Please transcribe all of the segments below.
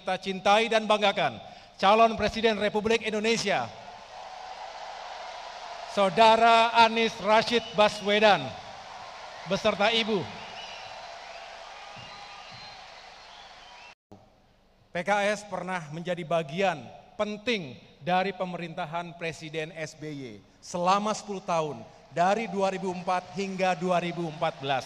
kita cintai dan banggakan, calon Presiden Republik Indonesia, Saudara Anies Rashid Baswedan, beserta Ibu. PKS pernah menjadi bagian penting dari pemerintahan Presiden SBY selama 10 tahun, dari 2004 hingga 2014.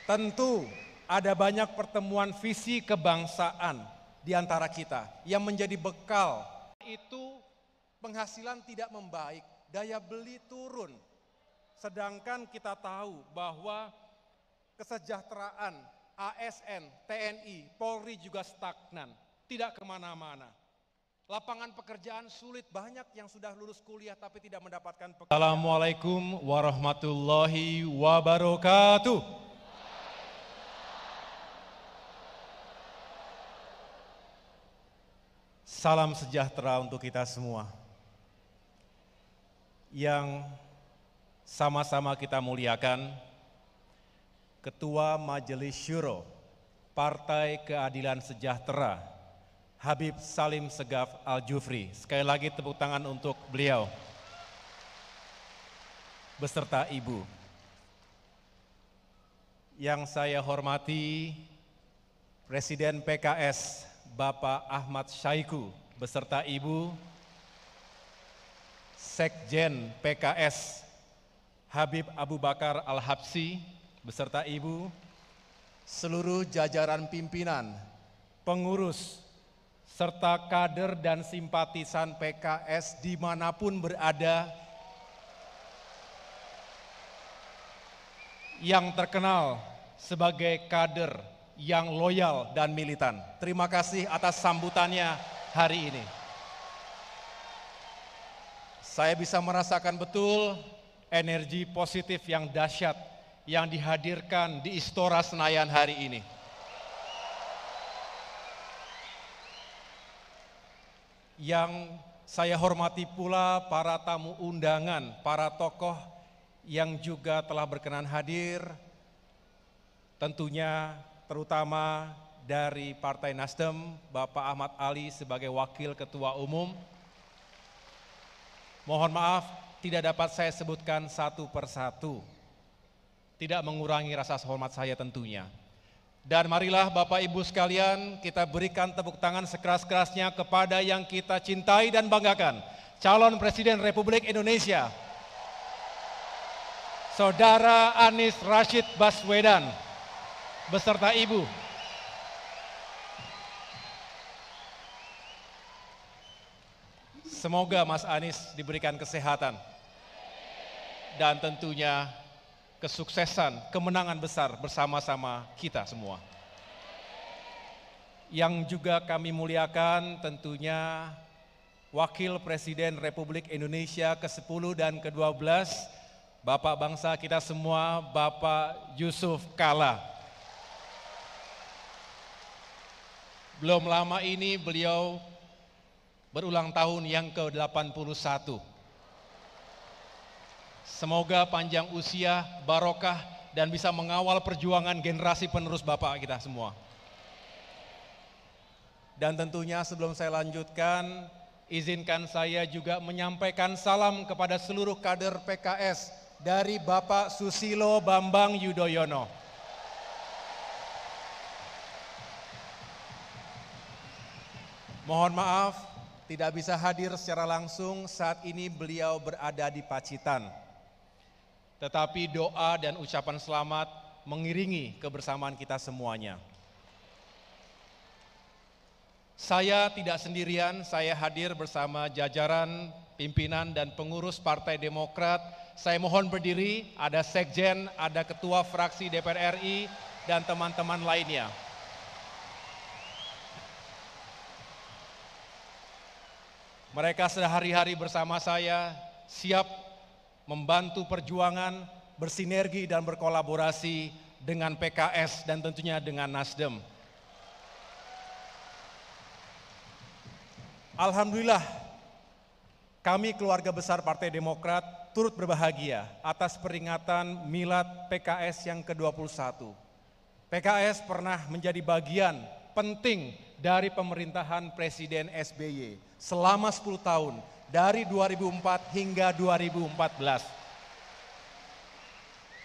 Tentu ada banyak pertemuan visi kebangsaan di antara kita yang menjadi bekal. Itu penghasilan tidak membaik, daya beli turun. Sedangkan kita tahu bahwa kesejahteraan ASN, TNI, Polri juga stagnan, tidak kemana-mana. Lapangan pekerjaan sulit, banyak yang sudah lulus kuliah tapi tidak mendapatkan pekerjaan. Assalamualaikum warahmatullahi wabarakatuh. Salam sejahtera untuk kita semua. Yang sama-sama kita muliakan, Ketua Majelis Syuro Partai Keadilan Sejahtera, Habib Salim Segaf Al-Jufri. Sekali lagi tepuk tangan untuk beliau, beserta Ibu. Yang saya hormati Presiden PKS Bapak Ahmad Syaiqo beserta Ibu, Sekjen PKS Habib Abu Bakar Al-Habsyi beserta Ibu, seluruh jajaran pimpinan, pengurus, serta kader dan simpatisan PKS dimanapun berada, yang terkenal sebagai kader yang loyal dan militan. Terima kasih atas sambutannya hari ini. Saya bisa merasakan betul energi positif yang dahsyat yang dihadirkan di Istora Senayan hari ini. Yang saya hormati pula para tamu undangan, para tokoh yang juga telah berkenan hadir, tentunya terutama dari Partai Nasdem, Bapak Ahmad Ali sebagai Wakil Ketua Umum. Mohon maaf, tidak dapat saya sebutkan satu persatu, tidak mengurangi rasa hormat saya tentunya. Dan marilah Bapak Ibu sekalian, kita berikan tepuk tangan sekeras-kerasnya kepada yang kita cintai dan banggakan, calon Presiden Republik Indonesia, Saudara Anies Rashid Baswedan, beserta Ibu. Semoga Mas Anies diberikan kesehatan dan tentunya kesuksesan, kemenangan besar bersama-sama kita semua. Yang juga kami muliakan tentunya Wakil Presiden Republik Indonesia ke-10 dan ke-12, Bapak bangsa kita semua, Bapak Yusuf Kala. Belum lama ini beliau berulang tahun yang ke-81. Semoga panjang usia, barokah, dan bisa mengawal perjuangan generasi penerus Bapak kita semua. Dan tentunya sebelum saya lanjutkan, izinkan saya juga menyampaikan salam kepada seluruh kader PKS dari Bapak Susilo Bambang Yudhoyono. Mohon maaf, tidak bisa hadir secara langsung, saat ini beliau berada di Pacitan. Tetapi doa dan ucapan selamat mengiringi kebersamaan kita semuanya. Saya tidak sendirian, saya hadir bersama jajaran pimpinan dan pengurus Partai Demokrat. Saya mohon berdiri, ada Sekjen, ada Ketua Fraksi DPR RI, dan teman-teman lainnya. Mereka sehari-hari bersama saya, siap membantu perjuangan, bersinergi dan berkolaborasi dengan PKS dan tentunya dengan Nasdem. Alhamdulillah, kami keluarga besar Partai Demokrat turut berbahagia atas peringatan Milad PKS yang ke-21. PKS pernah menjadi bagian penting dari pemerintahan Presiden SBY selama 10 tahun dari 2004 hingga 2014.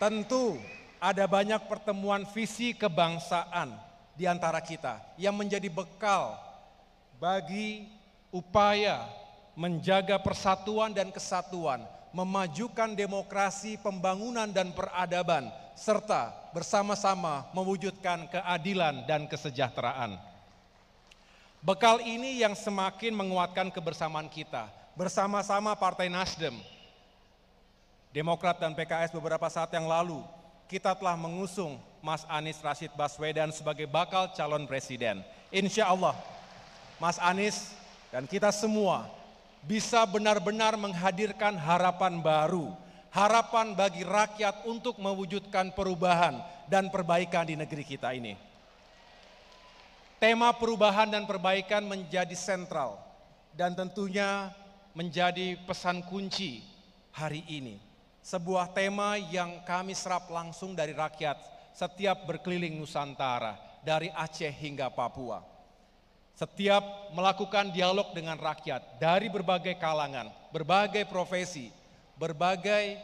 Tentu ada banyak pertemuan visi kebangsaan di antara kita yang menjadi bekal bagi upaya menjaga persatuan dan kesatuan, memajukan demokrasi, pembangunan dan peradaban, serta bersama-sama mewujudkan keadilan dan kesejahteraan. Bekal ini yang semakin menguatkan kebersamaan kita. Bersama-sama Partai Nasdem, Demokrat dan PKS beberapa saat yang lalu, kita telah mengusung Mas Anies Rashid Baswedan sebagai bakal calon presiden. Insya Allah, Mas Anies dan kita semua bisa benar-benar menghadirkan harapan baru, harapan bagi rakyat untuk mewujudkan perubahan dan perbaikan di negeri kita ini. Tema perubahan dan perbaikan menjadi sentral dan tentunya menjadi pesan kunci hari ini. Sebuah tema yang kami serap langsung dari rakyat setiap berkeliling Nusantara, dari Aceh hingga Papua. Setiap melakukan dialog dengan rakyat dari berbagai kalangan, berbagai profesi, berbagai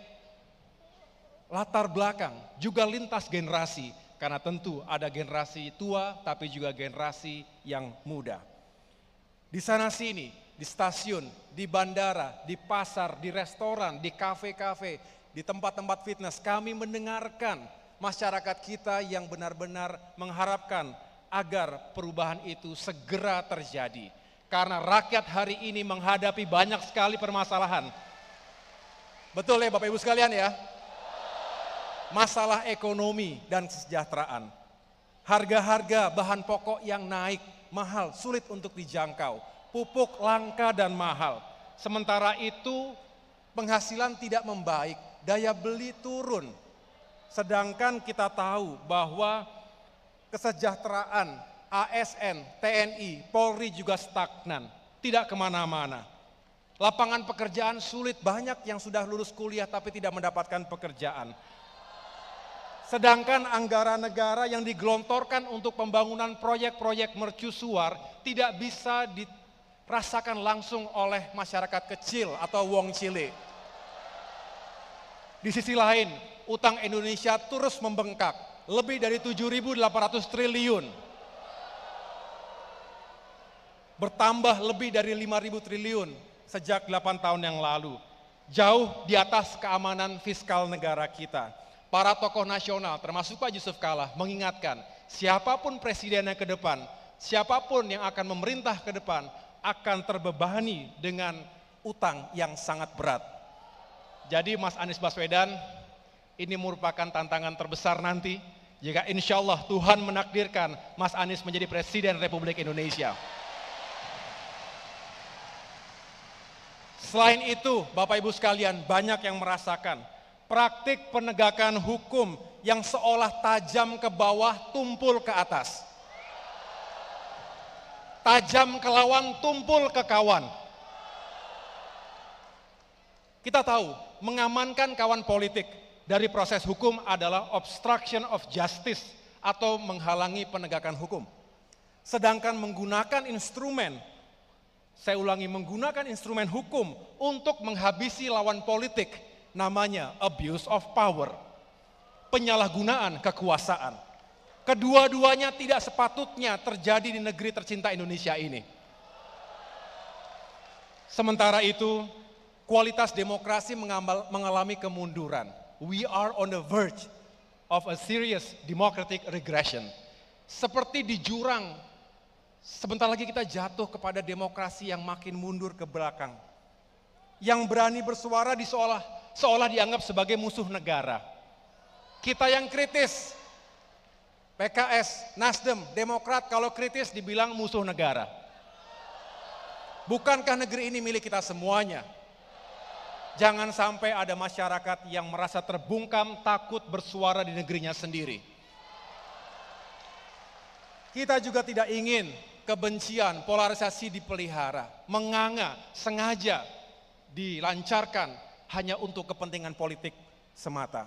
latar belakang, juga lintas generasi, karena tentu ada generasi tua tapi juga generasi yang muda. Di sana sini, di stasiun, di bandara, di pasar, di restoran, di kafe-kafe, di tempat-tempat fitness, kami mendengarkan masyarakat kita yang benar-benar mengharapkan agar perubahan itu segera terjadi. Karena rakyat hari ini menghadapi banyak sekali permasalahan. Betul ya Bapak Ibu sekalian ya? Masalah ekonomi dan kesejahteraan. Harga-harga bahan pokok yang naik, mahal, sulit untuk dijangkau. Pupuk langka dan mahal. Sementara itu penghasilan tidak membaik, daya beli turun. Sedangkan kita tahu bahwa kesejahteraan ASN, TNI, Polri juga stagnan, tidak kemana-mana. Lapangan pekerjaan sulit, banyak yang sudah lulus kuliah tapi tidak mendapatkan pekerjaan. Sedangkan anggaran negara yang digelontorkan untuk pembangunan proyek-proyek mercusuar tidak bisa dirasakan langsung oleh masyarakat kecil atau wong cilik. Di sisi lain, utang Indonesia terus membengkak, lebih dari 7.800 triliun. Bertambah lebih dari 5.000 triliun sejak 8 tahun yang lalu. Jauh di atas keamanan fiskal negara kita. Para tokoh nasional termasuk Pak Yusuf Kalla mengingatkan siapapun presidennya ke depan, siapapun yang akan memerintah ke depan akan terbebani dengan utang yang sangat berat. Jadi Mas Anies Baswedan, ini merupakan tantangan terbesar nanti jika insya Allah Tuhan menakdirkan Mas Anies menjadi Presiden Republik Indonesia. Selain itu, Bapak Ibu sekalian, banyak yang merasakan praktik penegakan hukum yang seolah tajam ke bawah, tumpul ke atas. Tajam ke lawan, tumpul ke kawan. Kita tahu, mengamankan kawan politik dari proses hukum adalah obstruction of justice atau menghalangi penegakan hukum. Sedangkan menggunakan instrumen, saya ulangi, menggunakan instrumen hukum untuk menghabisi lawan politik, namanya abuse of power, penyalahgunaan kekuasaan. Kedua-duanya tidak sepatutnya terjadi di negeri tercinta Indonesia ini. Sementara itu, kualitas demokrasi mengalami kemunduran. We are on the verge of a serious democratic regression. Seperti di jurang, sebentar lagi kita jatuh kepada demokrasi yang makin mundur ke belakang. Yang berani bersuara seolah dianggap sebagai musuh negara. Kita yang kritis, PKS, Nasdem, Demokrat, kalau kritis dibilang musuh negara. Bukankah negeri ini milik kita semuanya? Jangan sampai ada masyarakat yang merasa terbungkam, takut bersuara di negerinya sendiri. Kita juga tidak ingin kebencian, polarisasi dipelihara, menganga, sengaja dilancarkan hanya untuk kepentingan politik semata.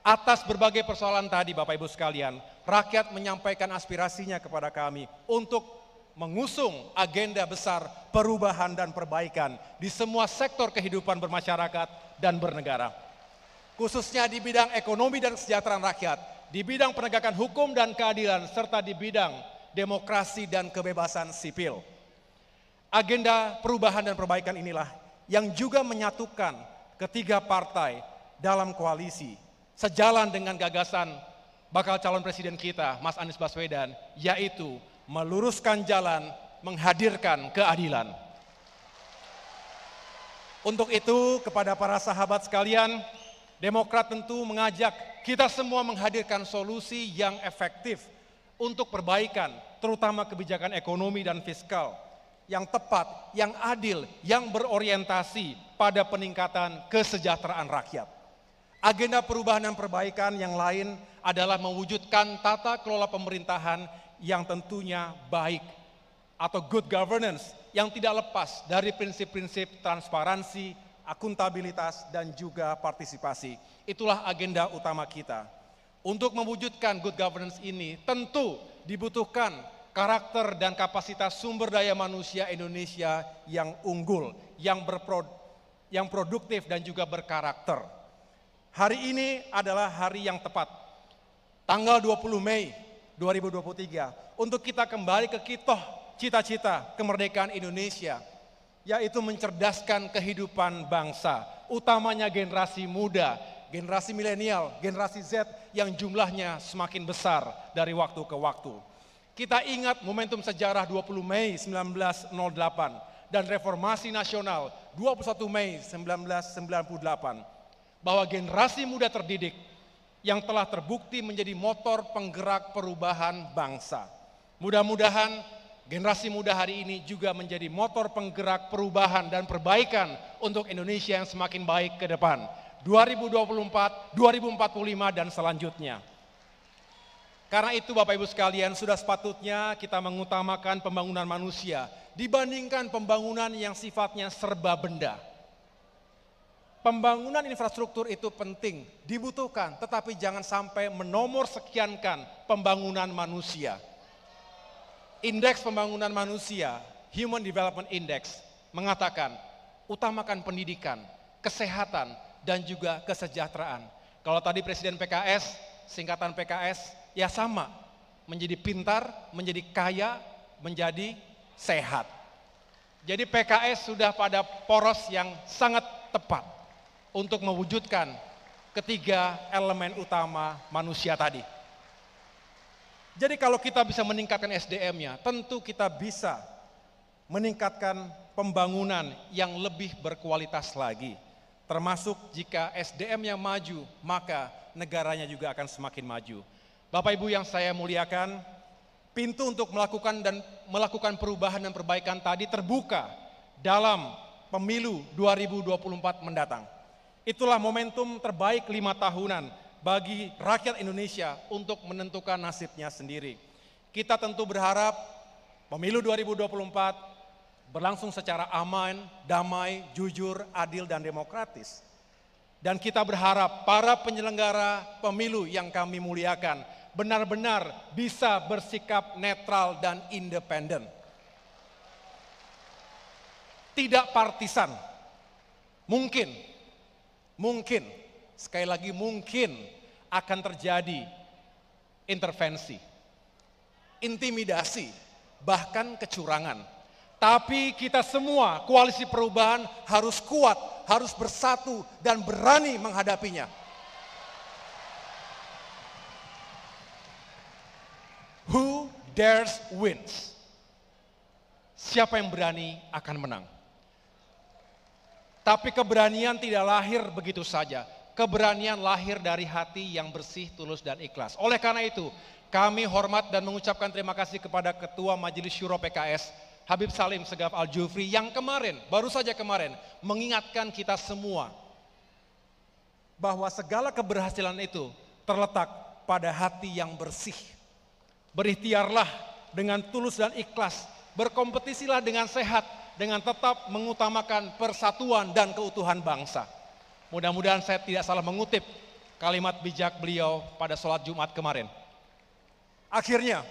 Atas berbagai persoalan tadi Bapak Ibu sekalian, rakyat menyampaikan aspirasinya kepada kami untuk mengusung agenda besar perubahan dan perbaikan di semua sektor kehidupan bermasyarakat dan bernegara. Khususnya di bidang ekonomi dan kesejahteraan rakyat, di bidang penegakan hukum dan keadilan, serta di bidang demokrasi dan kebebasan sipil. Agenda perubahan dan perbaikan inilah yang juga menyatukan ketiga partai dalam koalisi, sejalan dengan gagasan bakal calon presiden kita, Mas Anies Baswedan, yaitu meluruskan jalan, menghadirkan keadilan. Untuk itu, kepada para sahabat sekalian, Demokrat tentu mengajak kita semua menghadirkan solusi yang efektif untuk perbaikan, terutama kebijakan ekonomi dan fiskal, yang tepat, yang adil, yang berorientasi pada peningkatan kesejahteraan rakyat. Agenda perubahan dan perbaikan yang lain adalah mewujudkan tata kelola pemerintahan yang tentunya baik atau good governance yang tidak lepas dari prinsip-prinsip transparansi, akuntabilitas, dan juga partisipasi. Itulah agenda utama kita. Untuk mewujudkan good governance ini tentu dibutuhkan karakter dan kapasitas sumber daya manusia Indonesia yang unggul, yang produktif dan juga berkarakter. Hari ini adalah hari yang tepat, tanggal 20 Mei 2023, untuk kita kembali ke kitoh cita-cita kemerdekaan Indonesia, yaitu mencerdaskan kehidupan bangsa, utamanya generasi muda, generasi milenial, generasi Z yang jumlahnya semakin besar dari waktu ke waktu. Kita ingat momentum sejarah 20 Mei 1908 dan Reformasi Nasional 21 Mei 1998. Bahwa generasi muda terdidik yang telah terbukti menjadi motor penggerak perubahan bangsa. Mudah-mudahan generasi muda hari ini juga menjadi motor penggerak perubahan dan perbaikan untuk Indonesia yang semakin baik ke depan. 2024, 2045 dan selanjutnya. Karena itu Bapak Ibu sekalian, sudah sepatutnya kita mengutamakan pembangunan manusia dibandingkan pembangunan yang sifatnya serba benda. Pembangunan infrastruktur itu penting, dibutuhkan, tetapi jangan sampai menomor sekiankan pembangunan manusia. Indeks pembangunan manusia, Human Development Index, mengatakan utamakan pendidikan, kesehatan, dan juga kesejahteraan. Kalau tadi Presiden PKS, singkatan PKS, ya sama, menjadi pintar, menjadi kaya, menjadi sehat. Jadi PKS sudah pada poros yang sangat tepat untuk mewujudkan ketiga elemen utama manusia tadi. Jadi kalau kita bisa meningkatkan SDM-nya, tentu kita bisa meningkatkan pembangunan yang lebih berkualitas lagi. Termasuk jika SDM-nya maju, maka negaranya juga akan semakin maju. Bapak Ibu yang saya muliakan, pintu untuk melakukan perubahan dan perbaikan tadi terbuka dalam pemilu 2024 mendatang. Itulah momentum terbaik 5 tahunan bagi rakyat Indonesia untuk menentukan nasibnya sendiri. Kita tentu berharap pemilu 2024 berlangsung secara aman, damai, jujur, adil, dan demokratis. Dan kita berharap para penyelenggara pemilu yang kami muliakan benar-benar bisa bersikap netral dan independen. Tidak partisan. Mungkin, sekali lagi mungkin akan terjadi intervensi, intimidasi, bahkan kecurangan. Tapi kita semua, koalisi perubahan harus kuat, harus bersatu dan berani menghadapinya. Who dares wins. Siapa yang berani akan menang. Tapi keberanian tidak lahir begitu saja. Keberanian lahir dari hati yang bersih, tulus, dan ikhlas. Oleh karena itu, kami hormat dan mengucapkan terima kasih kepada Ketua Majelis Syuro PKS, Habib Salim Segaf Al-Jufri, yang baru saja kemarin, mengingatkan kita semua bahwa segala keberhasilan itu terletak pada hati yang bersih. Berikhtiarlah dengan tulus dan ikhlas, berkompetisilah dengan sehat, dengan tetap mengutamakan persatuan dan keutuhan bangsa. Mudah-mudahan saya tidak salah mengutip kalimat bijak beliau pada sholat Jumat kemarin. Akhirnya,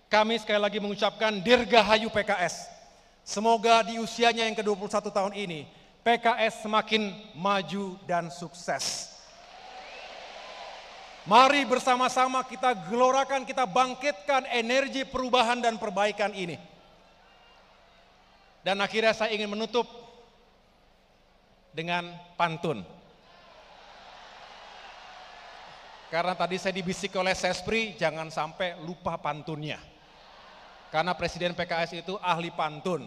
kami sekali lagi mengucapkan Dirgahayu PKS. Semoga di usianya yang ke-21 tahun ini, PKS semakin maju dan sukses. Mari bersama-sama kita gelorakan, kita bangkitkan energi perubahan dan perbaikan ini. Dan akhirnya saya ingin menutup dengan pantun. Karena tadi saya dibisik oleh Sespri, jangan sampai lupa pantunnya. Karena Presiden PKS itu ahli pantun.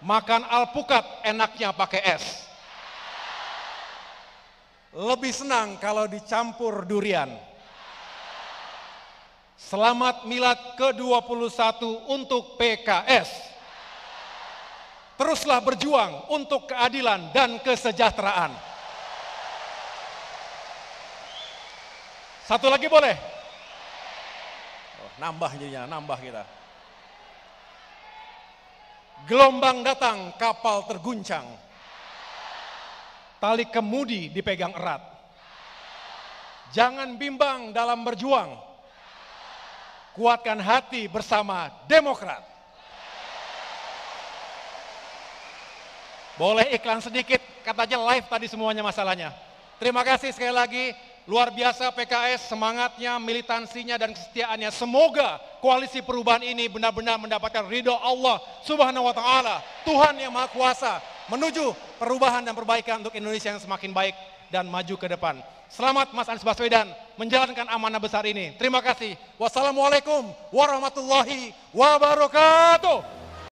Makan alpukat enaknya pakai es. Lebih senang kalau dicampur durian. Selamat Milad ke-21 untuk PKS. Teruslah berjuang untuk keadilan dan kesejahteraan. Satu lagi boleh? Nambah jadinya, nambah kita. Gelombang datang, kapal terguncang. Tali kemudi dipegang erat. Jangan bimbang dalam berjuang. Kuatkan hati bersama Demokrat. Boleh iklan sedikit, katanya live tadi semuanya masalahnya. Terima kasih sekali lagi, luar biasa PKS, semangatnya, militansinya, dan kesetiaannya. Semoga koalisi perubahan ini benar-benar mendapatkan ridho Allah Subhanahu wa Ta'ala, Tuhan yang Maha Kuasa, menuju perubahan dan perbaikan untuk Indonesia yang semakin baik dan maju ke depan. Selamat Mas Anies Baswedan menjalankan amanah besar ini. Terima kasih. Wassalamualaikum warahmatullahi wabarakatuh.